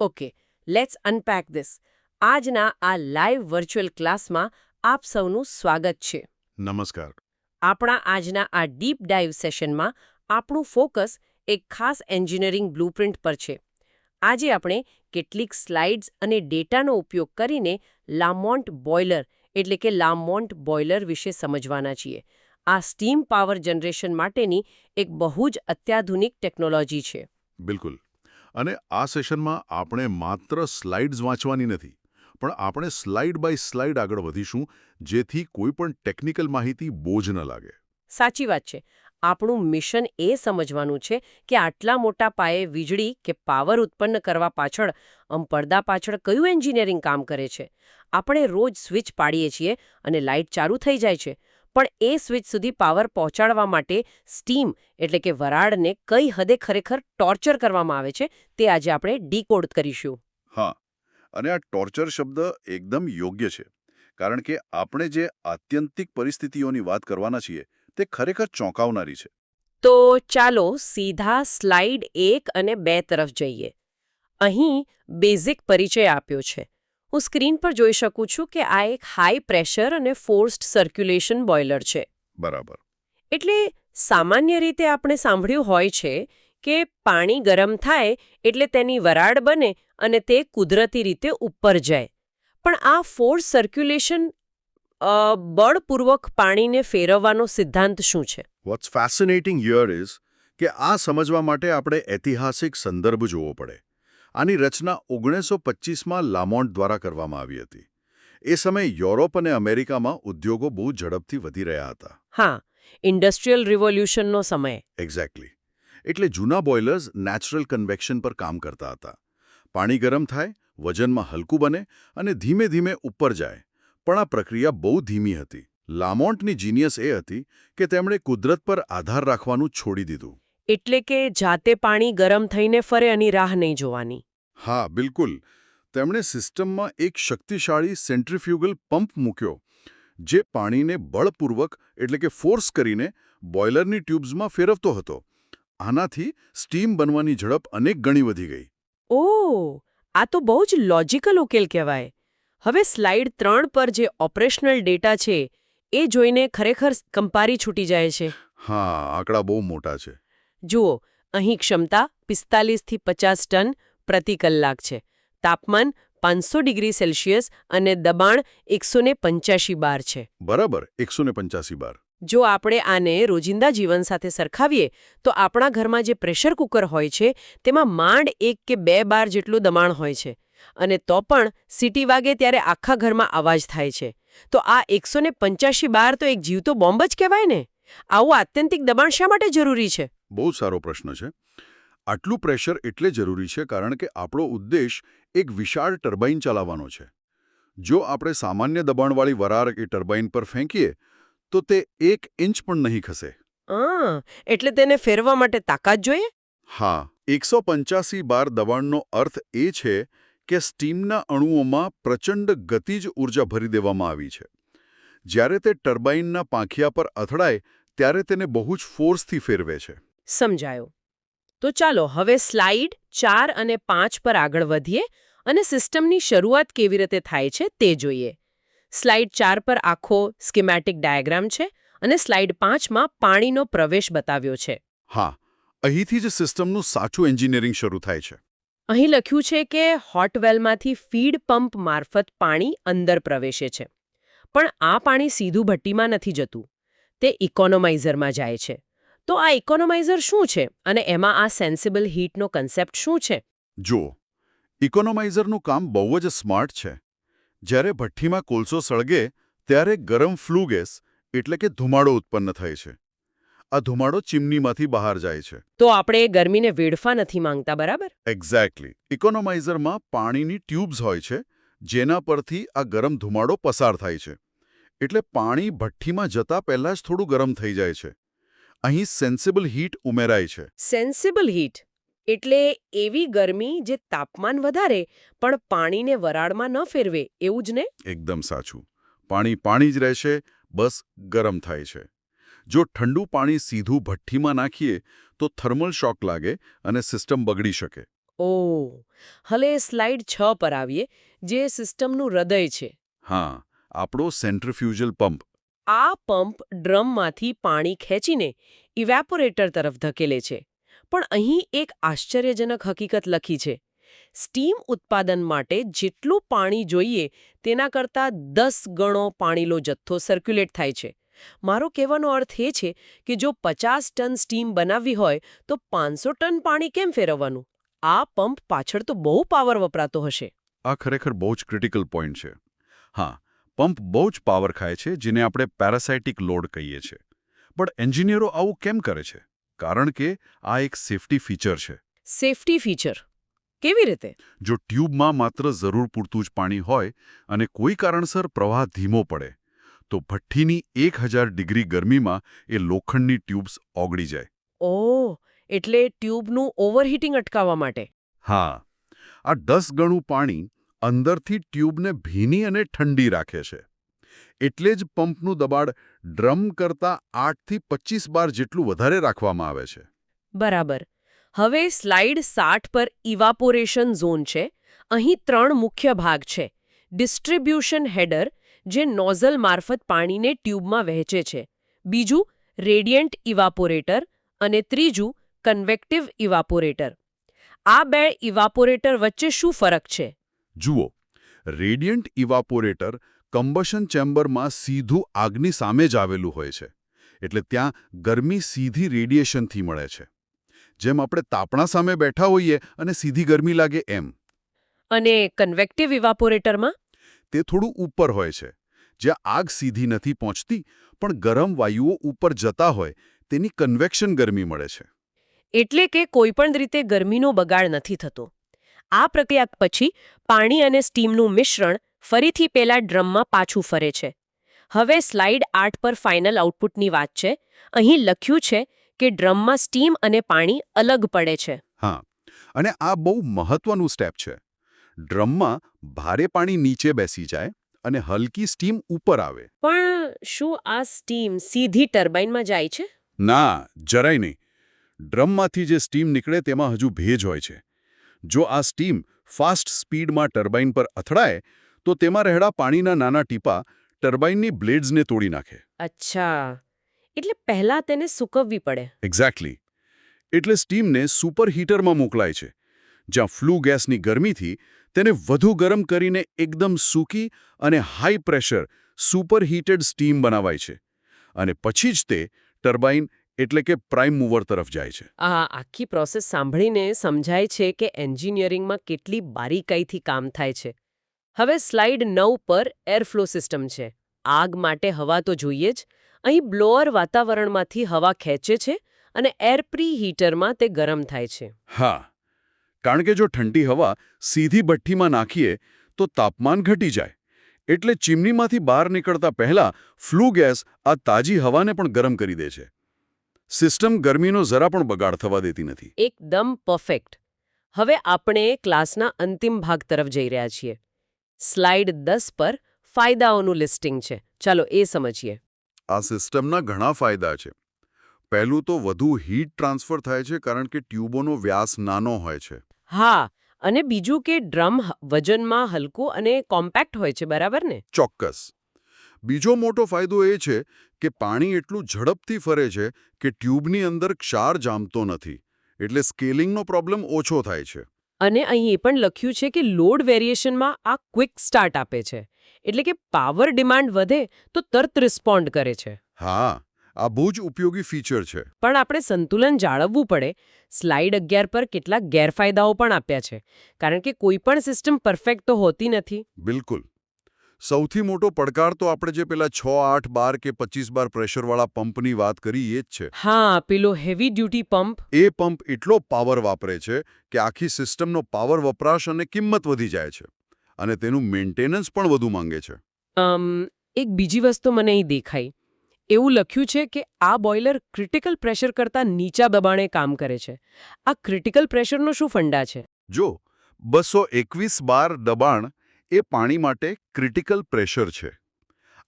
Okay, let's અનપેક this. આજના આ live virtual ક્લાસમાં આપ સૌનું સ્વાગત છે. નમસ્કાર. આપણા આજના આ ડીપ ડાઇવ સેશનમાં આપણું ફોકસ એક ખાસ એન્જિનિયરિંગ બ્લુપ્રિન્ટ પર છે. આજે આપણે કેટલીક સ્લાઇડ્સ અને ડેટાનો ઉપયોગ કરીને લામોન્ટ બોઇલર એટલે કે લામોન્ટ બોઇલર વિશે સમજવાના છીએ. આ સ્ટીમ પાવર જનરેશન માટેની એક બહુ જ અત્યાધુનિક ટેકનોલોજી છે. બિલકુલ. અને આ સેશનમાં આપણે માત્ર સ્લાઇડ્સ વાંચવાની નથી, પણ આપણે સ્લાઇડ બાય સ્લાઇડ આગળ વધીશું, જેથી કોઈ પણ ટેકનિકલ માહિતી બોજ ન લાગે. સાચી વાત છે. આપણું મિશન એ સમજવાનું છે કે આટલા મોટા પાયે વીજળી કે પાવર ઉત્પન્ન કરવા પાછળ પડદા પાછળ કયું એન્જિનિયરિંગ કામ કરે છે. આપણે રોજ સ્વિચ પાડીએ છીએ અને લાઇટ ચાલુ થઈ જાય છે, પણ એ સ્વિચ સુધી પાવર પહોંચાડવા માટે સ્ટીમ એટલે કે વરાળને કઈ હદે ખરેખર ટોર્ચર કરવામાં આવે છે તે આજે આપણે ડીકોડ કરીશું. હા, અને આ ટોર્ચર શબ્દ એકદમ યોગ્ય છે, કારણ કે આપણે જે આત્યંતિક પરિસ્થિતિઓની વાત કરવાના છીએ તે ખરેખર ચોંકાવનારી છે. તો ચાલો સીધા સ્લાઇડ 1 અને 2 તરફ જઈએ. અહીં બેઝિક પરિચય આપ્યો છે. હું સ્ક્રીન પર જોઈ શકું છું કે આ એક હાઈ પ્રેશર અને ફોર્સ્ડ સર્ક્યુલેશન બોઇલર છે. બરાબર. એટલે સામાન્ય રીતે આપણે સાંભળ્યું હોય છે કે પાણી ગરમ થાય એટલે તેની વરાળ બને અને તે કુદરતી રીતે ઉપર જાય. પણ આ ફોર્સ સર્ક્યુલેશન બળપૂર્વક પાણીને ફેરવવાનો સિદ્ધાંત શું છે? વોટ્સ ફેસિનેટિંગ હિયર ઇઝ કે આ સમજવા માટે આપણે ઐતિહાસિક સંદર્ભ જોવો પડે. આની રચના 1925માં લામોન્ટ દ્વારા કરવામાં આવી હતી. એ સમયે યુરોપ અને અમેરિકામાં ઉદ્યોગો બહુ ઝડપથી વધી રહ્યા હતા. હા, ઇન્ડસ્ટ્રીયલ રિવોલ્યુશનનો સમય. એક્ઝેક્ટલી. એટલે જૂના બોઇલર્સ નેચરલ કન્વેક્શન પર કામ કરતા હતા. પાણી ગરમ થાય, વજનમાં હલકું બને અને ધીમે ધીમે ઉપર જાય. પણ આ પ્રક્રિયા બહુ ધીમી હતી. લામોન્ટની જીનિયસ એ હતી કે તેમણે કુદરત પર આધાર રાખવાનું છોડી દીધું. એટલે કે જાતે પાણી ગરમ થઈને ફરે અને રાહ નહીં જોવાની. હા, બિલકુલ. તેમણે સિસ્ટમમાં એક શક્તિશાળી સેન્ટ્રીફ્યુગલ પંપ મૂક્યો, જે પાણીને બળપૂર્વક એટલે કે ફોર્સ કરીને બોઇલરની ટ્યુબ્સમાં ફેરવતો હતો. આનાથી સ્ટીમ બનવાની ઝડપ અનેક ગણી વધી ગઈ. ઓહ, આ તો બહુ જ લોજિકલ ઉકેલ કહેવાય. હવે સ્લાઇડ 3 પર જે ઓપરેશનલ ડેટા છે એ જોઈને ખરેખર કંપારી છૂટી જાય છે. હા, આંકડા બહુ મોટા છે. જુઓ, અહીં ક્ષમતા 45 થી 50 ટન પ્રતિ કલાક છે. તાપમાન 500 ડિગ્રી સેલ્સિયસ અને દબાણ 185 બાર છે. બરાબર, 185 બાર. જો આપણે આને રોજિંદા જીવન સાથે સરખાવીએ તો આપણા ઘરમાં જે પ્રેશર કુકર હોય છે તેમાં માંડ 1 કે 2 બાર જેટલું દબાણ હોય છે. અને તો પણ સીટી વાગે ત્યારે આખા ઘરમાં અવાજ થાય છે. તો આ 185 બાર તો એક જીવતો બોમ્બ જ કહેવાય ને. આવું આત્યંતિક દબાણ શા માટે જરૂરી છે? બહુ સારો પ્રશ્ન છે. આટલું પ્રેશર એટલે જરૂરી છે કારણ કે આપણો ઉદ્દેશ એક વિશાળ ટર્બાઇન ચલાવવાનો છે. જો આપણે સામાન્ય દબાણવાળી વરાળ એ ટર્બાઇન પર ફેંકીએ તો તે 1 ઇંચ પણ નહીં ખસે. એટલે તેને ફેરવા માટે તાકાત જોઈએ? હા, 185 બાર દબાણનો અર્થ એ છે કે સ્ટીમના અણુઓમાં પ્રચંડ ગતિજ ઊર્જા ભરી દેવામાં આવી છે. જ્યારે તે ટર્બાઇનના પાંખિયા પર અથડાય ત્યારે તેને બહુ જ ફોર્સથી ફેરવે છે. સમજાયો. તો ચાલો હવે સ્લાઇડ 4 અને 5 પર આગળ વધીએ અને સિસ્ટમની શરૂઆત કેવી રીતે થાય છે તે જોઈએ. સ્લાઇડ 4 પર આખો સ્કીમેટિક ડાયાગ્રામ છે અને સ્લાઇડ 5માં પાણીનો પ્રવેશ બતાવ્યો છે. હા, અહીંથી જ સિસ્ટમનું સાચું એન્જિનિયરિંગ શરૂ થાય છે. અહીં લખ્યું છે કે હોટ વેલમાંથી ફીડ પંપ મારફત પાણી અંદર પ્રવેશે છે. પણ આ પાણી સીધું ભટ્ટીમાં નથી જતું. તે ઇકોનોમાઇઝરમાં જાય છે. તો આ ઇકોનોમાઇઝર શું છે અને એમાં આ સેન્સિબલ હીટનો કન્સેપ્ટ શું છે? જુઓ, ઇકોનોમાઇઝરનું કામ બહુ જ સ્માર્ટ છે. જ્યારે ભઠ્ઠીમાં કોલસો સળગે ત્યારે ગરમ ફ્લુ ગેસ એટલે કે ધુમાડો ઉત્પન્ન થાય છે. આ ધુમાડો ચીમનીમાંથી બહાર જાય છે. તો આપણે એ ગરમીને વેડફા નથી માંગતા, બરાબર? એક્ઝેક્ટલી. ઇકોનોમાઇઝરમાં પાણીની ટ્યુબ્સ હોય છે, જેના પરથી આ ગરમ ધુમાડો પસાર થાય છે. એટલે પાણી ભઠ્ઠીમાં જતા પહેલાં જ થોડું ગરમ થઈ જાય છે. અહીં સેન્સિબલ હીટ ઉમેરાય છે. સેન્સિબલ હીટ એટલે એવી ગરમી જે તાપમાન વધારે પણ પાણીને વરાળમાં ન ફેરવે, એવું જ ને? એકદમ સાચું. પાણી પાણી જ રહેશે, બસ ગરમ થાય છે. જો ઠંડુ પાણી સીધું ભઠ્ઠીમાં નાખીએ તો થર્મલ શોક લાગે અને સિસ્ટમ બગડી શકે. ઓહ, હવે સ્લાઇડ 6 પર આવીએ, જે સિસ્ટમનું હૃદય છે. હા, આપણો સેન્ટ્રીફ્યુજલ પંપ. આ પંપ ડ્રમમાંથી પાણી ખેંચીને ઇવેપોરેટર તરફ ધકેલે છે. પણ અહીં એક આશ્ચર્યજનક હકીકત લખી છે. સ્ટીમ ઉત્પાદન માટે જેટલું પાણી જોઈએ તેના કરતાં 10 ગણો પાણીનો જથ્થો સર્ક્યુલેટ થાય છે. મારો કહેવાનો અર્થ એ છે કે જો 50 ટન સ્ટીમ બનાવવી હોય તો 500 ટન પાણી કેમ ફેરવવાનું? આ પંપ પાછળ તો બહુ પાવર વપરાતો હશે. આ ખરેખર બહુ જ ક્રિટિકલ પોઈન્ટ છે. હા, પંપ બહુ જ પાવર ખાય છે, જેને આપણે પેરાસાઇટિક લોડ કહીએ છીએ. પણ એન્જિનિયરો આવું કેમ કરે છે? કારણ કે આ એક સેફ્ટી ફીચર છે. સેફ્ટી ફીચર કેવી રીતે? જો ટ્યુબમાં માત્ર જરૂર પૂરતું જ પાણી હોય અને કોઈ કારણસર પ્રવાહ ધીમો પડે, તો ભઠ્ઠીની 1000 ડિગ્રી ગરમીમાં એ લોખંડની ટ્યુબ્સ ઓગળી જાય. ઓહ, એટલે ટ્યુબનું ઓવરહીટિંગ અટકાવવા માટે. હા, આ 10 ગણું પાણી અંદરથી ટ્યુબને ભીની અને ઠંડી રાખે છે. એટલે જ પંપનું દબાણ ડ્રમ કરતાં 8 થી 25 બાર જેટલું વધારે રાખવામાં આવે છે. બરાબર. હવે સ્લાઇડ 60 પર ઇવાપોરેશન ઝોન છે. અહીં 3 મુખ્ય ભાગ છે. ડિસ્ટ્રીબ્યુશન હેડર, જે નોઝલ મારફત પાણીને ટ્યુબમાં વહેંચે છે. બીજું રેડિયન્ટ ઇવાપોરેટર અને ત્રીજું કન્વેક્ટિવ ઇવાપોરેટર. આ બે ઇવાપોરેટર વચ્ચે શું ફરક છે? જુઓ, રેડિયન્ટ ઇવાપોરેટર કમ્બશન ચેમ્બરમાં સીધું આગની સામે જ આવેલું હોય છે. એટલે ત્યાં ગરમી સીધી રેડિયેશનથી મળે છે. જેમ આપણે તાપણા સામે બેઠા હોઈએ અને સીધી ગરમી લાગે એમ. અને કન્વેક્ટિવ ઇવાપોરેટરમાં? તે થોડું ઉપર હોય છે. જ્યાં આગ સીધી નથી પહોંચતી, પણ ગરમ વાયુઓ ઉપર જતા હોય તેની કન્વેક્શન ગરમી મળે છે. એટલે કે કોઈપણ રીતે ગરમીનો બગાડ નથી થતો. આ પ્રક્રિયા પછી પાણી અને સ્ટીમનું મિશ્રણ ફરીથી પેલા ડ્રમમાં પાછું ફરે છે. હવે સ્લાઇડ 8 પર ફાઇનલ આઉટપુટની વાત છે. અહીં લખ્યું છે કે ડ્રમમાં સ્ટીમ અને પાણી અલગ પડે છે. હા, અને આ બહુ મહત્વનું સ્ટેપ છે. ડ્રમમાં ભારે પાણી નીચે બેસી જાય અને હલકી સ્ટીમ ઉપર આવે. પણ શું આ સ્ટીમ સીધી ટર્બાઇનમાં જાય છે? ના, જરાય નહીં. ડ્રમમાંથી જે સ્ટીમ નીકળે તેમાં હજુ ભેજ હોય છે. જો આ સ્ટીમ ફાસ્ટ સ્પીડમાં ટર્બાઇન પર અથડાય તો તેમાં રહેલા પાણીના નાના ટીપા ટર્બાઇનની બ્લેડ્સને તોડી નાખે. અચ્છા, એટલે પહેલા તેને સૂકવવી પડે. એક્ઝેક્ટલી. એટલે સ્ટીમને સુપરહીટરમાં મોકલાય છે, જ્યાં ફ્લુ ગેસની ગરમીથી તેને વધુ ગરમ કરીને એકદમ સૂકી અને હાઈ પ્રેશર સુપરહીટેડ સ્ટીમ બનાવાય છે. અને પછી જ તે ટર્બાઇન એટલે કે પ્રાઇમ મૂવર તરફ જાય છે. આ આખી પ્રોસેસ સાંભળીને સમજાય છે કે એન્જિનિયરિંગમાં કેટલી બારીકાઈથી કામ થાય છે. હવે સ્લાઇડ 9 પર એરફ્લો સિસ્ટમ છે. આગ માટે હવા તો જોઈએ જ. અહીં બ્લોઅર વાતાવરણમાંથી હવા ખેંચે છે અને એર પ્રીહીટરમાં તે ગરમ થાય છે. હા, કારણ કે જો ઠંડી હવા સીધી ભઠ્ઠીમાં નાખીએ તો તાપમાન ઘટી જાય. એટલે ચીમનીમાંથી બહાર નીકળતા પહેલા ફ્લુ ગેસ આ તાજી હવાને પણ ગરમ કરી દે છે. સિસ્ટમ ગરમીનો જરા પણ બગાડ થવા દેતી નથી. એકદમ પરફેક્ટ. હવે આપણે ક્લાસના અંતિમ ભાગ તરફ જઈ રહ્યા છીએ. સ્લાઇડ 10 પર ફાયદાઓનું લિસ્ટિંગ છે. ચાલો એ સમજીએ. આ સિસ્ટમના ઘણા ફાયદા છે. પહેલું તો વધુ હીટ ટ્રાન્સફર થાય છે કારણ કે ટ્યુબોનો વ્યાસ નાનો હોય છે. હા, અને બીજું કે ડ્રમ વજનમાં હલકું અને કોમ્પેક્ટ હોય છે, બરાબર ને? ચોક્કસ. બીજો મોટો ફાયદો એ છે કે પાણી એટલું ઝડપથી ફરે છે કે ટ્યુબની અંદર ક્ષાર જામતો નથી. એટલે સ્કેલિંગનો પ્રોબ્લેમ ઓછો થાય છે. અને અહીં એ પણ લખ્યું છે કે લોડ વેરિએશનમાં આ ક્વિક સ્ટાર્ટ આપે છે. એટલે કે પાવર ડિમાન્ડ વધે તો તરત રિસ્પોન્ડ કરે છે. હા, આ બહુ જ ઉપયોગી ફીચર છે. પણ આપણે સંતુલન જાળવવું પડે. સ્લાઇડ 11 પર કેટલાક ગેરફાયદાઓ પણ આપ્યા છે. કારણ કે કોઈ પણ સિસ્ટમ પરફેક્ટ તો હોતી નથી. બિલકુલ. સૌથી મોટો પડકાર તો આપણે જે પેલા 6, 8 બાર કે 25 બાર પ્રેશરવાળા પંપની વાત કરી એ જ છે. હા, પેલો હેવી ડ્યુટી પંપ. એ પંપ એટલો પાવર વાપરે છે કે આખી સિસ્ટમનો પાવર વપરાશ અને કિંમત વધી જાય છે. અને તેનું મેન્ટેનન્સ પણ વધુ માંગે છે. એક બીજી વસ્તુ મને અહીં દેખાઈ. એવું લખ્યું છે કે આ બોઇલર ક્રિટિકલ પ્રેશર કરતાં નીચા દબાણે કામ કરે છે. આ ક્રિટિકલ પ્રેશરનો શું ફંડા છે? જો 221 બાર દબાણ એ પાણી માટે ક્રિટિકલ પ્રેશર છે.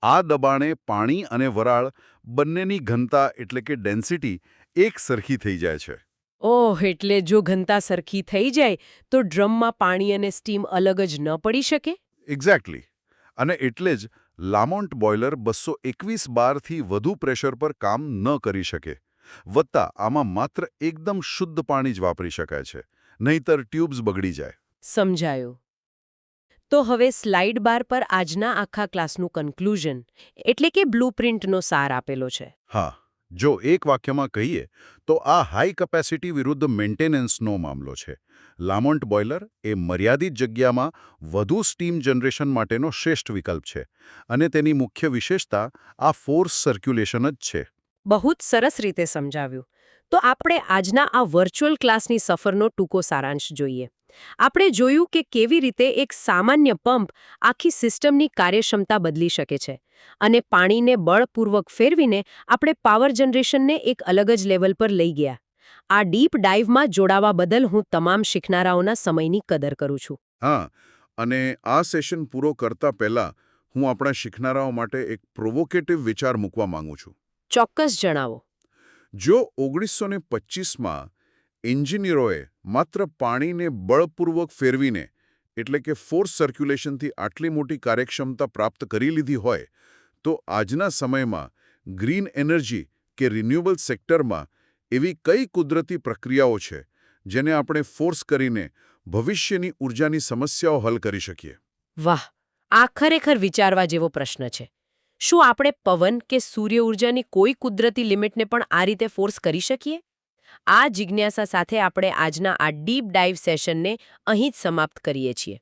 આ દબાણે પાણી અને વરાળ બંનેની ઘનતા એટલે કે ડેન્સિટી એક સરખી થઈ જાય છે. ઓહ, એટલે જો ઘનતા સરખી થઈ જાય તો ડ્રમમાં પાણી અને સ્ટીમ અલગ જ ન પડી શકે? એક્ઝેક્ટલી. અને એટલે જ લામોન્ટ બોઇલર 221 બારથી વધુ પ્રેશર પર કામ ન કરી શકે. વત્તા આમાં માત્ર એકદમ શુદ્ધ પાણી જ વાપરી શકાય છે, નહીંતર ટ્યુબ્સ બગડી જાય. સમજાયું. તો હવે સ્લાઇડ બાર પર આજના આખા ક્લાસનું કન્ક્લુઝન એટલે કે બ્લુપ્રિન્ટનો સાર આપેલો છે. હા, જો એક વાક્યમાં કહીએ તો આ હાઈ કેપેસિટી વિરુદ્ધ મેન્ટેનન્સનો મામલો છે. લામોન્ટ બોઇલર એ મર્યાદિત જગ્યામાં વધુ સ્ટીમ જનરેશન માટેનો શ્રેષ્ઠ વિકલ્પ છે અને તેની મુખ્ય વિશેષતા આ ફોર્સ સર્ક્યુલેશન જ છે. બહુ જ સરસ રીતે સમજાવ્યું. તો આપણે આજના આ વર્ચ્યુઅલ ક્લાસની સફરનો ટૂંકો સારાંશ જોઈએ. આપણે જોયું કે કેવી રીતે એક સામાન્ય પંપ આખી સિસ્ટમની કાર્યક્ષમતા બદલી શકે છે અને પાણીને બળપૂર્વક ફેરવીને આપણે પાવર જનરેશનને એક અલગ જ લેવલ પર લઈ ગયા. આ ડીપ ડાઇવમાં જોડાવા બદલ હું તમામ શીખનારાઓના સમયની કદર કરું છું. હા, અને આ સેશન પૂરો કરતા પહેલા હું આપણા શીખનારાઓ માટે એક પ્રોવોકેટિવ વિચાર મૂકવા માંગુ છું. ચોક્કસ જણાવો. જો 1925માં એન્જિનિયરોએ માત્ર પાણીને બળપૂર્વક ફેરવીને એટલે કે ફોર્સ સર્ક્યુલેશનથી આટલી મોટી કાર્યક્ષમતા પ્રાપ્ત કરી લીધી હોય તો આજના સમયમાં ગ્રીન એનર્જી કે રિન્યુએબલ સેક્ટરમાં એવી કઈ કુદરતી પ્રક્રિયાઓ છે જેને આપણે ફોર્સ કરીને ભવિષ્યની ઊર્જાની સમસ્યાઓ હલ કરી શકીએ. વાહ, આ ખરેખર વિચારવા જેવો પ્રશ્ન છે. શું આપણે પવન કે સૂર્ય ઊર્જાની કોઈ કુદરતી લિમિટને પણ આ રીતે ફોર્સ કરી શકીએ? આ જિજ્ઞાસા સાથે આપણે આજના આ ડીપ ડાઇવ સેશનને અહીં જ સમાપ્ત કરીએ છીએ.